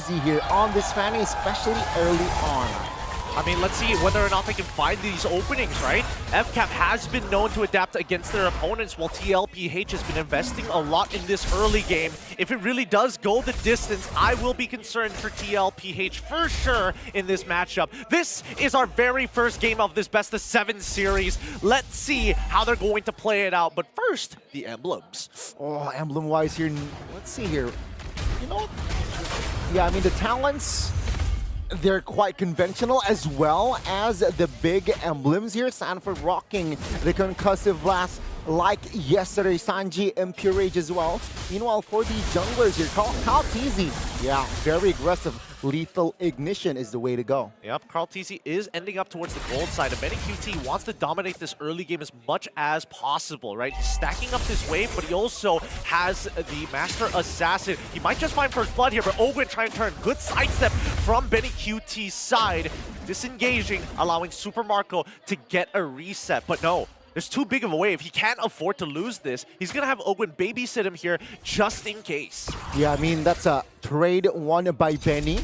easy here on this Fanny, especially early on. I mean, let's see whether or not they can find these openings, right? FCAP has been known to adapt against their opponents, while TLPH has been investing a lot in this early game. If it really does go the distance, I will be concerned for TLPH for sure in this matchup. This is our very first game of this best of 7 series. Let's see how they're going to play it out. But first, the emblems. Oh, emblem-wise here, let's see here. You know, yeah, I mean, the talents, they're quite conventional, as well as the big emblems here. Sanford rocking the concussive blast like yesterday. Sanji Impure Rage as well. Meanwhile, for the junglers here, Carl TZ, yeah, very aggressive. Lethal Ignition is the way to go. Yep, Carl TZ is ending up towards the gold side, and BennyQT wants to dominate this early game as much as possible, right? He's stacking up this wave, but he also has the Master Assassin. He might just find First Blood here, but Ogwin trying to turn. Good sidestep from BennyQT's side. Disengaging, allowing Super Marco to get a reset, but no. There's too big of a wave. He can't afford to lose this. He's going to have Ogwin babysit him here just in case. Yeah, I mean, that's a trade won by Benny.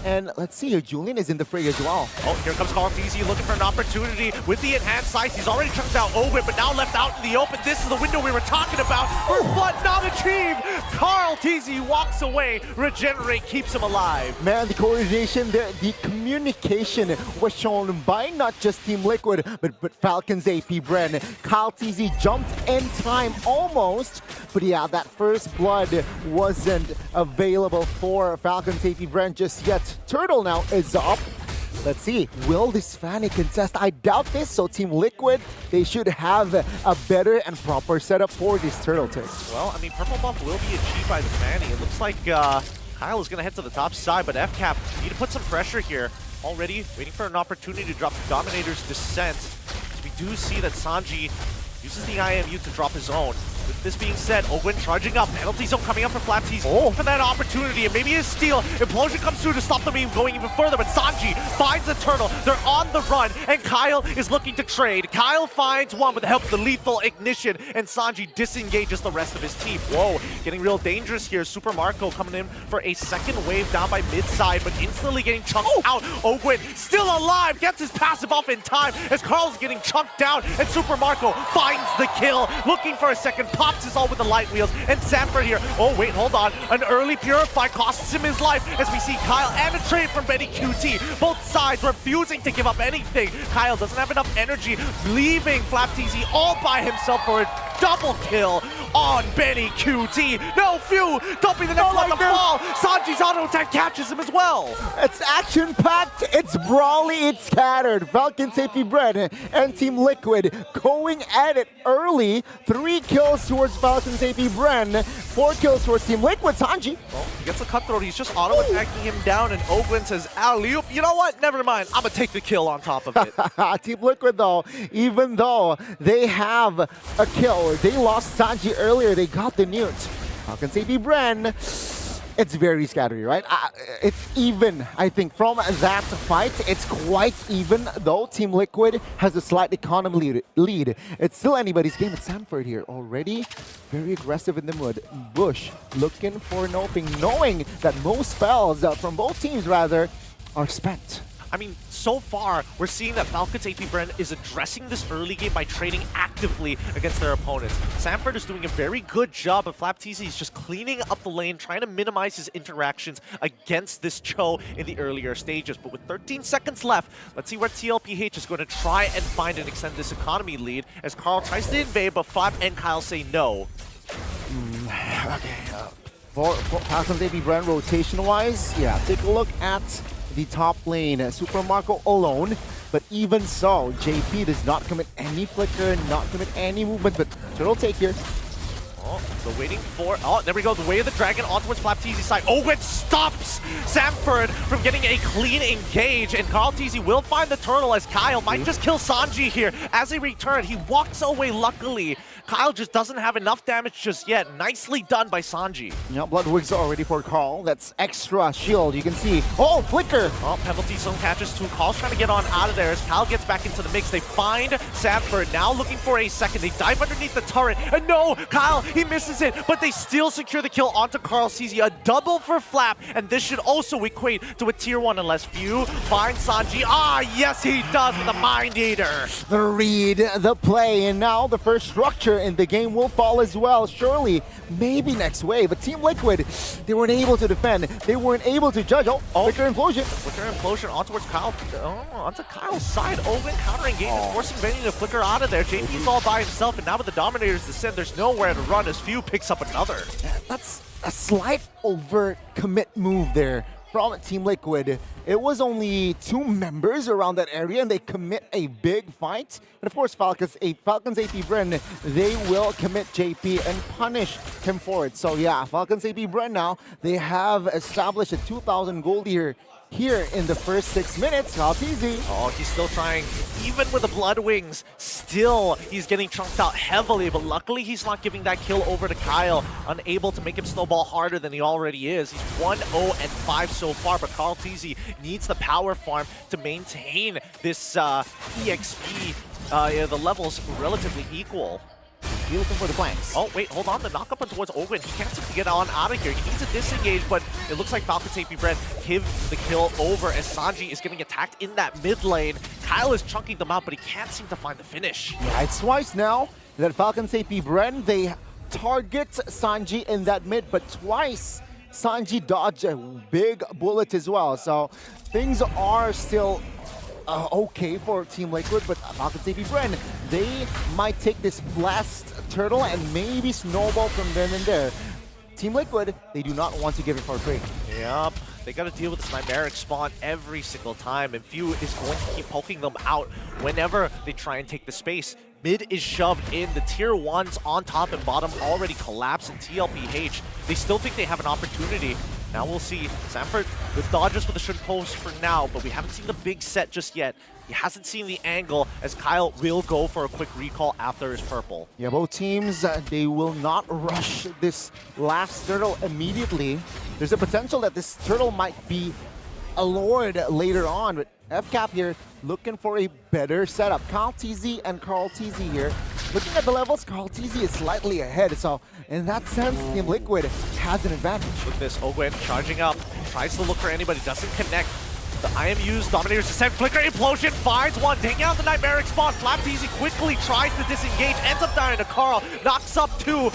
And let's see here, Julian is in the fray as well. Oh, here comes Carl TZ looking for an opportunity with the enhanced sights. He's already chunked out Ogwin, but now left out in the open. This is the window we were talking about. First blood not achieved. Carl TZ walks away. Regenerate keeps him alive. Man, the coordination, the communication was shown by not just Team Liquid, but Falcon's AP Bren. Carl TZ jumped in time almost, but yeah, that first blood wasn't available for Falcon's AP Bren just yet. Turtle now is up. Let's see, will this Fanny contest? I doubt this, so Team Liquid, they should have a better and proper setup for this Turtle take. Well, I mean, purple buff will be achieved by the Fanny. It looks like Kyle is going to head to the top side, but FCAP need to put some pressure here. Already waiting for an opportunity to drop the Dominator's Descent. So we do see that Sanji uses the IMU to drop his own. With this being said, Ogwin charging up. Penalty zone coming up for Flaps. He's for that opportunity, and maybe his steal. Implosion comes through to stop them even going even further, but Sanji finds the turtle. They're on the run, and Kyle is looking to trade. Kyle finds one with the help of the Lethal Ignition, and Sanji disengages the rest of his team. Whoa, getting real dangerous here. Super Marco coming in for a second wave down by mid-side, but instantly getting chunked out. Ogwin still alive, gets his passive off in time as Carl's getting chunked down, and Super Marco finds the kill. Looking for a second, pops his all with the light wheels, and Sanford here. Oh wait, hold on. An early Purify costs him his life as we see Kyle and a trade from BennyQT. Both sides refusing to give up anything. Kyle doesn't have enough energy, leaving FlapTZ all by himself for a double kill on BennyQT. No, Few dumping the next one to fall. Sanji's auto attack catches him as well. It's action-packed, it's brawly, it's scattered. Falcon's AP Bren and Team Liquid going at it early. 3 kills towards Falcon's AP Bren, 4 kills towards Team Liquid. Sanji. Well, he gets a cutthroat. He's just auto-attacking him down, and Ogwin says, alley-oop. You know what? Never mind. I'm going to take the kill on top of it. Team Liquid, though, even though they have a kill, they lost Sanji earlier. They got the newt. Falcon's AP Bren, it's very scattered, right? It's even, I think, from that fight. It's quite even, though Team Liquid has a slight economy lead. It's still anybody's game. It's Sanford here already. Very aggressive in the mud. Bush looking for an opening, knowing that most spells from both teams, rather, are spent. I mean, so far, we're seeing that Falcon's AP Bren is addressing this early game by trading actively against their opponents. Sanford is doing a very good job, but FlapTZ is just cleaning up the lane, trying to minimize his interactions against this Cho in the earlier stages. But with 13 seconds left, let's see where TLPH is going to try and find and extend this economy lead as Carl tries to invade, but Flap and Kyle say no. Okay, for Falcon's AP Bren rotation-wise, yeah, take a look at the top lane. Super Marco alone, but even so, JP does not commit any flicker, not commit any movement, but Turtle take here. Oh, so waiting for, oh, there we go, the way of the dragon on towards FlapTZ's side. Oh, it stops Sanford from getting a clean engage, and Carl TZ will find the turtle as Kyle might just kill Sanji here. As they return, he walks away luckily. Kyle just doesn't have enough damage just yet. Nicely done by Sanji. Yeah, Blood Wigs already for Carl. That's extra shield. You can see. Oh, flicker! Oh, penalty zone catches too. Carl's trying to get on out of there as Kyle gets back into the mix. They find Sanford, now looking for a second. They dive underneath the turret. And no, Kyle, he misses it, but they still secure the kill onto karltzy. A double for FCAP, and this should also equate to a tier 1 unless Few finds Sanji. Ah, yes, he does with the Mind Eater. The read, the play, and now the first structure in the game will fall as well. Surely, maybe next wave, but Team Liquid, they weren't able to defend. They weren't able to judge. Flicker Implosion. Flicker Implosion on towards Kyle. Onto Kyle's side. Owen counter-engagement, forcing Benny to flicker out of there. JP's all by himself, and now with the Dominator's descent, there's nowhere to run as Few picks up another. That's a slight over-commit move there from Team Liquid. It was only 2 members around that area, and they commit a big fight. And of course, Falcons AP Bren, they will commit JP and punish him for it. So yeah, Falcons AP Bren now, they have established a 2,000 gold here in the first 6 minutes. karltzy. Oh, he's still trying. Even with the Blood Wings, still he's getting chunked out heavily, but luckily he's not giving that kill over to Kyle, unable to make him snowball harder than he already is. He's 1-0-5 so far, but karltzy needs the power farm to maintain this EXP. The levels relatively equal. He's looking for the flanks. Oh, wait, hold on. The knock up towards Owen. He can't seem to get on out of here. He needs to disengage, but it looks like Falcons AP Bren give the kill over as Sanji is getting attacked in that mid lane. Kyle is chunking them out, but he can't seem to find the finish. Yeah, it's twice now that Falcons AP Bren, they target Sanji in that mid, but twice Sanji dodged a big bullet as well. So things are still okay for Team Liquid, but Falcons AP Bren, they might take this blast turtle and maybe snowball from then and there. Team Liquid, they do not want to give it for free. Yep, they got to deal with this Nightmaric spawn every single time, and Few is going to keep poking them out whenever they try and take the space. Mid is shoved in, the tier 1s on top and bottom already collapse in TLPH. They still think they have an opportunity. Now we'll see. Sanford with dodges with the shouldn't post for now, but we haven't seen the big set just yet. He hasn't seen the angle as Kyle will go for a quick recall after his purple. Yeah, both teams, they will not rush this last turtle immediately. There's a potential that this turtle might be allured later on, but FCAP here looking for a better setup. karltzy and karltzy here. Looking at the levels, karltzy is slightly ahead, so in that sense, Team Liquid has an advantage. Look at this, Owen charging up, tries to look for anybody, doesn't connect. The IMU's Dominator's Descent, Flicker Implosion finds one, taking out the Nightmaric spawn. SNAPDRAGON quickly tries to disengage, ends up dying to Carl, knocks up 2.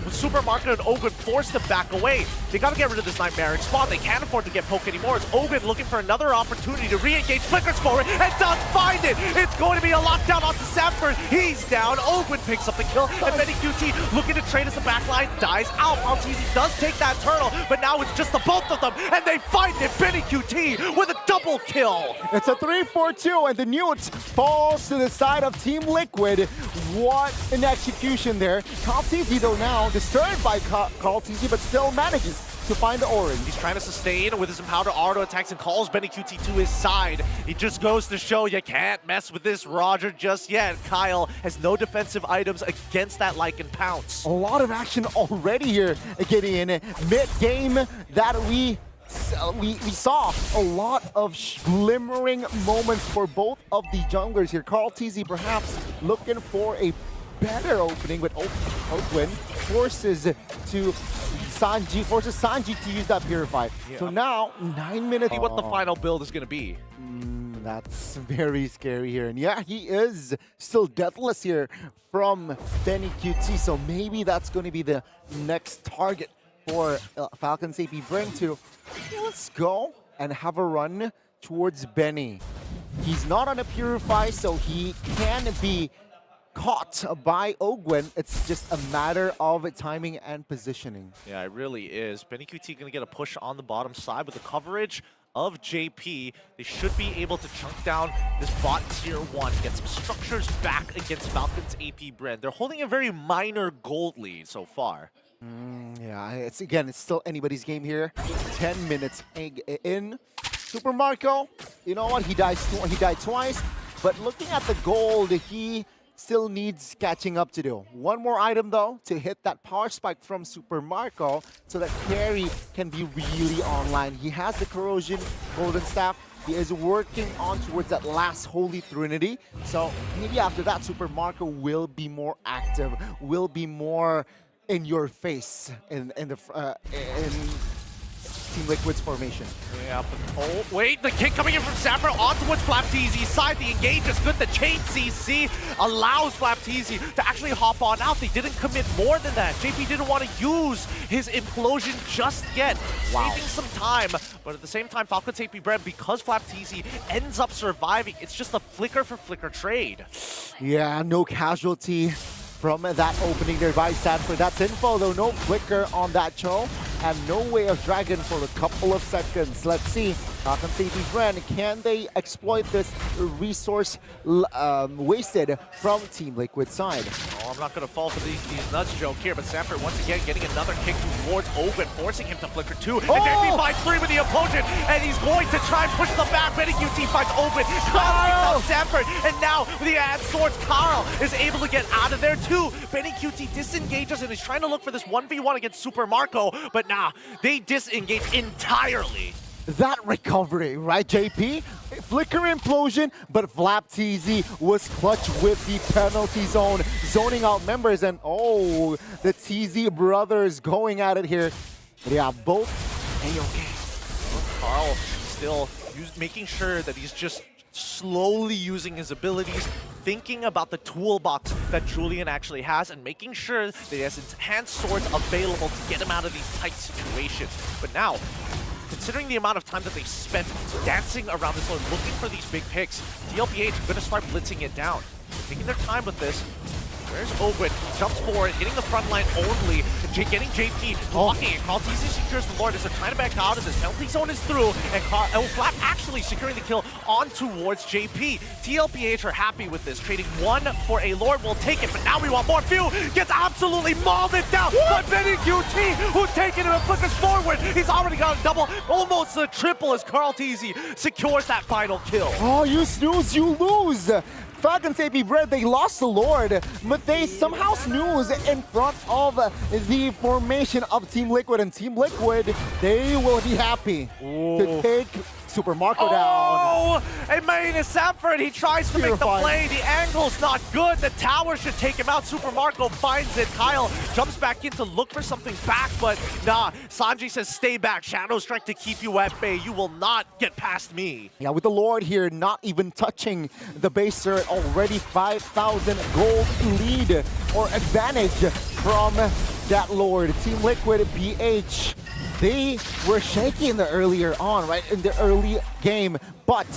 Supermarket and Ogun forced to back away. They gotta get rid of this Nightmaric spawn. They can't afford to get poked anymore. It's Ogun looking for another opportunity to re-engage, flickers forward, and does find it! It's going to be a lockdown onto Sanford. He's down, Ogun picks up the kill, and BennyQT looking to trade as the backline, dies out. karltzy does take that turtle, but now it's just the both of them, and they find it! BennyQT with a double kill! It's a 3-4-2, and the Newt falls to the side of Team Liquid. What an execution there. karltzy, though, now disturbed by karltzy, but still manages to find the orange. He's trying to sustain with his empowered auto attacks and calls BennyQT to his side. He just goes to show you can't mess with this Roger just yet. Kyle has no defensive items against that Lycan Pounce. A lot of action already here, Gideon. Mid-game that we saw a lot of glimmering moments for both of the junglers here. karltzy perhaps looking for a better opening, but Oakland forces Sanji to use that Purify. Yeah. So now, 9 minutes. See what the final build is going to be. That's very scary here. And yeah, he is still deathless here from BennyQT. So maybe that's going to be the next target for Falcons AP Bren to, let's go and have a run towards Benny. He's not on a Purify, so he can be caught by Ogwen. It's just a matter of timing and positioning. Yeah, it really is. BennyQT going to get a push on the bottom side with the coverage of JP. They should be able to chunk down this bot tier 1, get some structures back against Falcons AP Bren. They're holding a very minor gold lead so far. Yeah, it's still anybody's game here. 10 minutes in. Super Marco, you know what? He died twice, but looking at the gold, he still needs catching up to do. One more item though to hit that power spike from Super Marco so that carry can be really online. He has the corrosion golden staff. He is working on towards that last holy trinity. So maybe after that, Super Marco will be more active, will be more in your face in Team Liquid's formation. Yeah, but oh, wait, the kick coming in from Sapper on towards Flapteezy's side. The engage is good. The chain CC allows Flapteezy to actually hop on out. They didn't commit more than that. JP didn't want to use his implosion just yet. Wow. Saving some time, but at the same time, Falcon AP Brand, because Flapteezy ends up surviving, it's just a flicker for flicker trade. Yeah, no casualty from that opening there by Stanford. That's info though, no flicker on that Cho, and no way of Dragon for a couple of seconds. Let's see, Falcon AP Brand, can they exploit this resource wasted from Team Liquid side? Oh, I'm not going to fall for these nuts joke here, but Sanford once again getting another kick towards Open, forcing him to flicker too. And JP finds 3 with the implosion, and he's going to try and push the back. Benny QT finds Open, Kyle Sanford, and now with the ad swords, Carl is able to get out of there too. Benny QT disengages and is trying to look for this 1v1 against Super Marco, but nah, they disengage entirely. That recovery, right, JP? Flicker implosion, but Flapteezy was clutch with the penalty zone, zoning out members, and oh, the TZ brothers going at it here. But yeah, both A-okay. Carl still making sure that he's just slowly using his abilities, thinking about the toolbox that Julian actually has, and making sure that he has enhanced swords available to get him out of these tight situations. But now, considering the amount of time that they've spent dancing around this lane, looking for these big picks, DLPH are going to start blitzing it down. Taking their time with this. Where's Owen? Jumps forward, hitting the front line only. Getting JP blocking it. Carl TZ secures the Lord as they're trying to back out of this. Penalty zone is through, and Flap actually securing the kill on towards JP. TLPH are happy with this. Trading 1 for a Lord, will take it, but now we want more. Few gets absolutely mauled it down by Benny QT, who's taking him and flickers forward. He's already got a double, almost a triple as Carl TZ secures that final kill. Oh, you snooze, you lose! Falcon AP Brand, they lost the Lord, but they somehow snooze in front of the formation of Team Liquid, and Team Liquid, they will be happy to take Super Marco down. Oh, and Main Sanford, he tries to make the play. The angle's not good. The tower should take him out. Super Marco finds it. Kyle jumps back in to look for something back, but nah. Sanji says, stay back. Shadow Strike to keep you at bay. You will not get past me. Yeah, with the Lord here not even touching the base turret, already 5,000 gold lead or advantage from that Lord. Team Liquid, BH, they were shaky in the earlier on, right, in the early game, but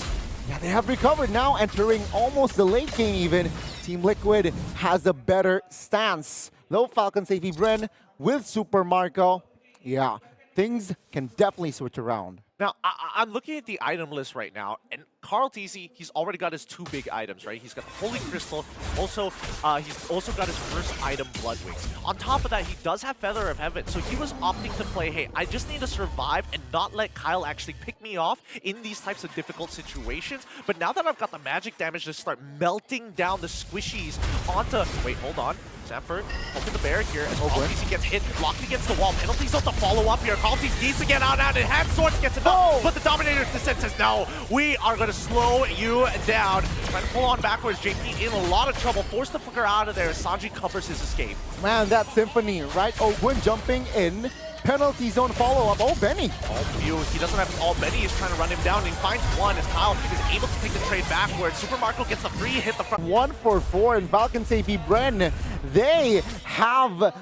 yeah, they have recovered now, entering almost the late game even. Team Liquid has a better stance. Though Falcon AP Brand with Super Marco, yeah, things can definitely switch around. Now, I'm looking at the item list right now, and Carl TZ, he's already got his 2 big items, right? He's got the Holy Crystal, also, he's also got his first item, Blood Wings. On top of that, he does have Feather of Heaven, so he was opting to play, hey, I just need to survive and not let Kyle actually pick me off in these types of difficult situations. But now that I've got the magic damage to start melting down the squishies onto... Wait, hold on. Sanford, open the barrier here as Carl TZ gets hit, blocked against the wall. Penalties on the follow-up here. Carl TZ needs to get out, and Hand Swords gets it up, but the Dominator's Descent says, no, we are going to slow you down. Trying to pull on backwards. JP in a lot of trouble, forced to flicker out of there as Sanji covers his escape. Man, that Symphony, right? Ogwin jumping in. Penalty zone follow-up. Oh, Benny. He doesn't have his ult. Benny is trying to run him down, and he finds one as Kyle is able to take the trade backwards. Super Marco gets the free hit the front. 1 for 4 in Falcon AP Brand. They have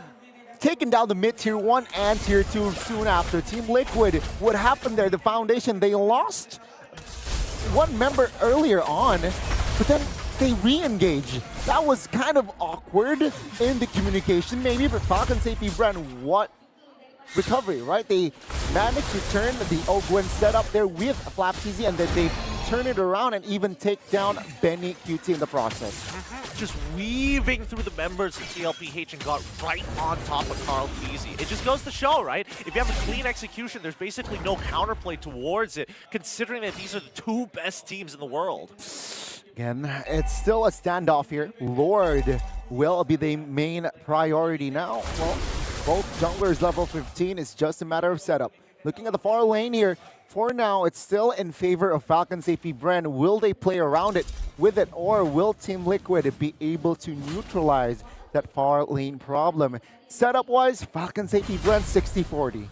taken down the mid tier 1 and tier 2 soon after. Team Liquid, what happened there? The foundation, they lost one member earlier on, but then they re-engage. That was kind of awkward in the communication maybe, but Falcon AP Brand, what recovery, right? They managed to turn the Ogwen setup there with Flapteezy, and then they turn it around and even take down Benny QT in the process. Just weaving through the members of TLPH and got right on top of Carl TZ. It just goes to show, right? If you have a clean execution, there's basically no counterplay towards it, considering that these are the 2 best teams in the world. Again, it's still a standoff here. Lord will be the main priority now. Well, both junglers level 15. It's just a matter of setup. Looking at the far lane here, for now, it's still in favor of Falcon AP Brand. Will they play around it with it, or will Team Liquid be able to neutralize that that far lane problem. Setup-wise, Falcons AP Brent 60-40.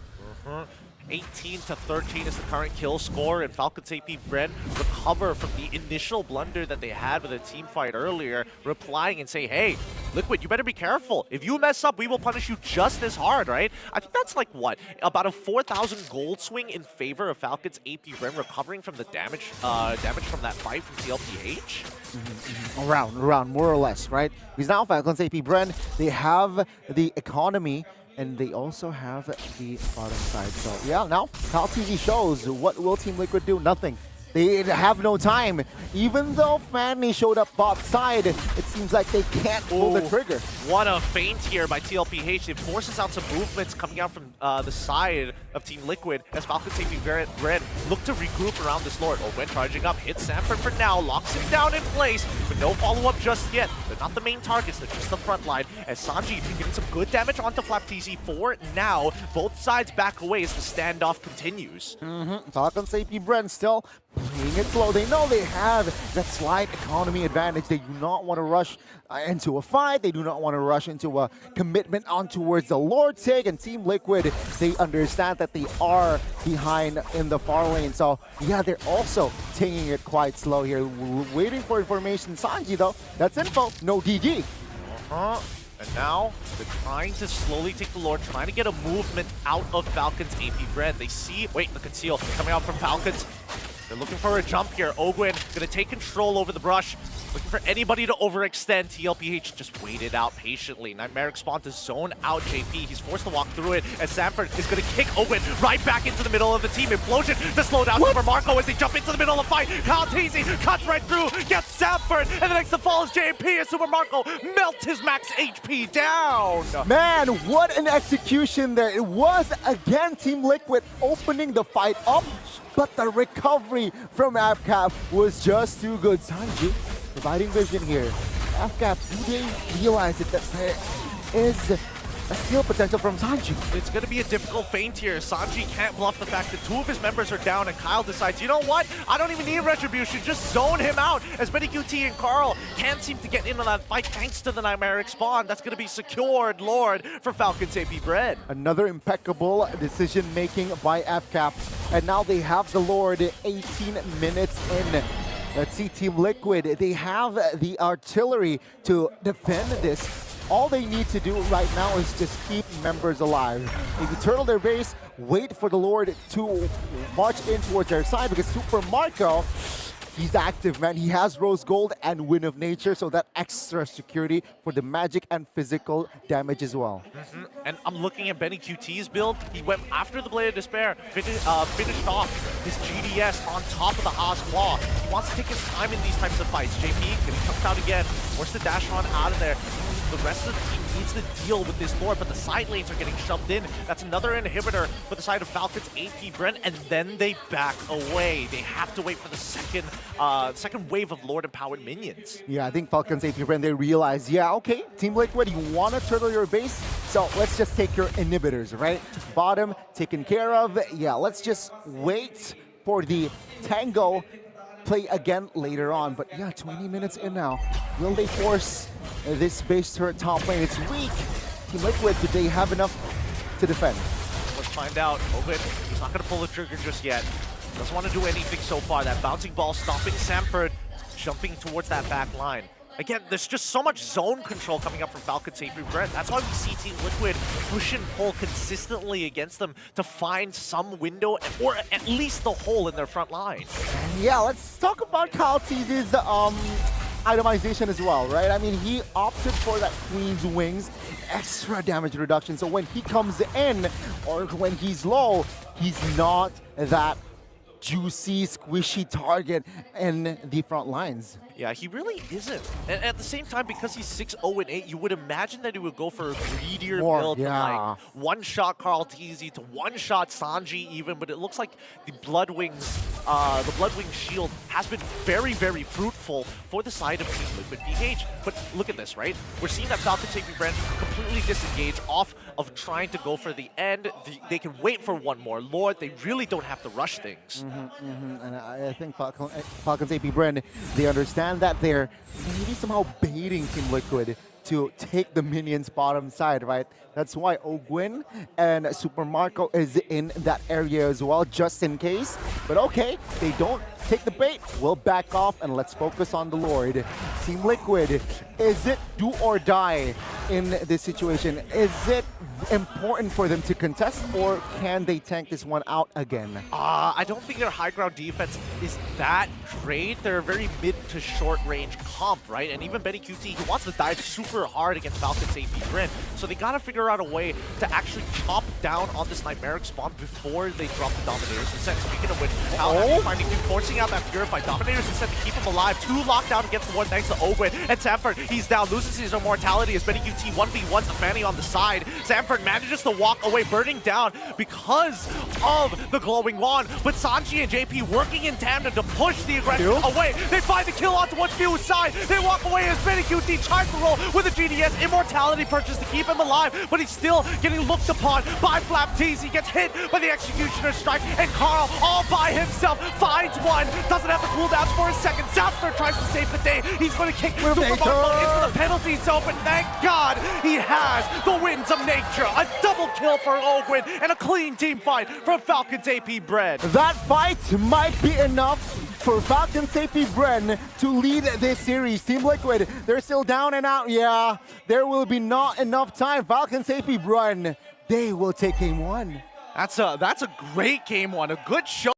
18-13 is the current kill score, and Falcons AP Brent recover from the initial blunder that they had with a team fight earlier, replying and say, hey, Liquid, you better be careful. If you mess up, we will punish you just as hard, right? I think that's like, what, about a 4,000 gold swing in favor of Falcons AP Brent recovering from the damage from that fight from TLPH? Around, more or less, right? Because now Falcons AP Brent, they have the economy, and they also have the bottom side. So yeah, now Cal TV shows what will Team Liquid do? Nothing. They have no time. Even though Fanny showed up bot side, it seems like they can't pull the trigger. What a feint here by TLPH. It forces out some movements coming out from the side of Team Liquid as Falcons AP Brent look to regroup around this Lord. When charging up, hits Sanford for now, locks him down in place, but no follow-up just yet. They're not the main targets, they're just the front line. As Sanji getting some good damage onto Flap TZ4. Now, both sides back away as the standoff continues. Falcons AP Brent still playing it slow. They know they have that slight economy advantage. They do not want to rush into a fight. They do not want to rush into a commitment on towards the Lord take. And Team Liquid, they understand that they are behind in the far lane. So yeah, they're also taking it quite slow here. Waiting for information. Sanji though, that's info. No DG. And now, they're trying to slowly take the Lord, trying to get a movement out of Falcons AP Brent. They see, wait, the conceal coming out from Falcons. They're looking for a jump here. Ogwin gonna take control over the brush. Looking for anybody to overextend. TLPH just waited out patiently. Nightmaric spawn to zone out JP. He's forced to walk through it as Sanford is gonna kick Ogwin right back into the middle of the team. Implosion to slow down Super Marco as they jump into the middle of the fight. Kyle Teasy cuts right through, gets Sanford, and the next to fall is JP as Super Marco melts his max HP down. Man, what an execution there. It was again Team Liquid opening the fight up, but the recovery from FCAP was just too good. Sanji providing vision here. FCAP, do they realize that there is a steal potential from Sanji? It's going to be a difficult feint here. Sanji can't bluff the fact that two of his members are down, and Kyle decides, you know what? I don't even need retribution. Just zone him out. As Benny QT and Carl can't seem to get into that fight thanks to the Nightmaric spawn. That's going to be secured Lord for Falcons AP Brent. Another impeccable decision making by FCAP. And now they have the Lord 18 minutes in. Let's see Team Liquid. They have the artillery to defend this. All they need to do right now is just keep members alive. If you turtle their base, wait for the Lord to march in towards their side, because Super Marco, he's active, man. He has Rose Gold and Wind of Nature, so that extra security for the magic and physical damage as well. And I'm looking at Benny QT's build. He went after the Blade of Despair, finished off his GDS on top of the Haas Claw. He wants to take his time in these types of fights. JP, he comes out again, forced the dash on out of there. The rest of the team needs to deal with this Lord, but the side lanes are getting shoved in. That's another inhibitor for the side of Falcons AP Brent, and then they back away. They have to wait for the second wave of Lord-empowered minions. Yeah, I think Falcons AP Brent, they realize, yeah, okay, Team Liquid, you want to turtle your base, so let's just take your inhibitors, right? Bottom taken care of. Yeah, let's just wait for the tango play again later on. But yeah, 20 minutes in now. Will they force this base turret top lane? It's weak. Team Liquid, do they have enough to defend? Let's find out. Ovid, he's not going to pull the trigger just yet. Doesn't want to do anything so far. That bouncing ball stopping Sanford, jumping towards that back line. Again, there's just so much zone control coming up from Falcons AP Brent. That's why we see Team Liquid push and pull consistently against them to find some window, or at least the hole in their front line. Yeah, let's talk about Kyle T's itemization as well, right? I mean, he opted for that Queen's Wings, extra damage reduction. So when he comes in, or when he's low, he's not that juicy, squishy target in the front lines. Yeah, he really isn't. And at the same time, because he's 6-0-8, you would imagine that he would go for a greedier build, like one-shot Carl TZ to one-shot Sanji even, but it looks like the Bloodwing shield has been very, very fruitful for the side of Team Liquid PH. But look at this, right? We're seeing that Falcons AP Brent completely disengage off of trying to go for the end. They can wait for one more Lord. They really don't have to rush things. And I think Falcons AP Brent, they understand that they're maybe somehow baiting Team Liquid to take the minions bottom side, right? That's why Ogwin and Super Marco is in that area as well, just in case. But okay, they don't take the bait. We'll back off and let's focus on the Lord. Team Liquid, is it do or die in this situation? Is it important for them to contest, or can they tank this one out again? I don't think their high ground defense is that great. They're a very mid to short range comp, right? And even Benny QT, he wants to dive super hard against Falcon's AP Bryn. So they gotta figure out a way to actually chomp down on this Nightmaric spawn before they drop the Dominator's Descent. Speaking of which, how finding him, forcing out that Purify. Dominator's Descent to keep him alive. 2 lockdown against the one thanks to Ogwin. And Sanford, he's down, loses his immortality as Benny QT 1v1s a Fanny on the side. Sanford manages to walk away, burning down because of the glowing wand. But Sanji and JP working in tandem to push the aggression away. They find the kill onto one Few's side. They walk away as Benny QT tries to roll with a GDS immortality purchase to keep him alive, but he's still getting looked upon by Flap Tees. He gets hit by the Executioner Strike, and Carl all by himself finds one. Doesn't have the cooldowns for a second. Southner tries to save the day. He's going to kick Super Marco into the penalty zone, but thank God he has the winds of nature. A double kill for Ogwin and a clean team fight from Falcon's AP Bread. That fight might be enough for Falcon's AP Bren to lead this series. Team Liquid, they're still down and out. Yeah, there will be not enough time. Falcon's AP Bren, they will take game 1. That's a great game 1. A good show.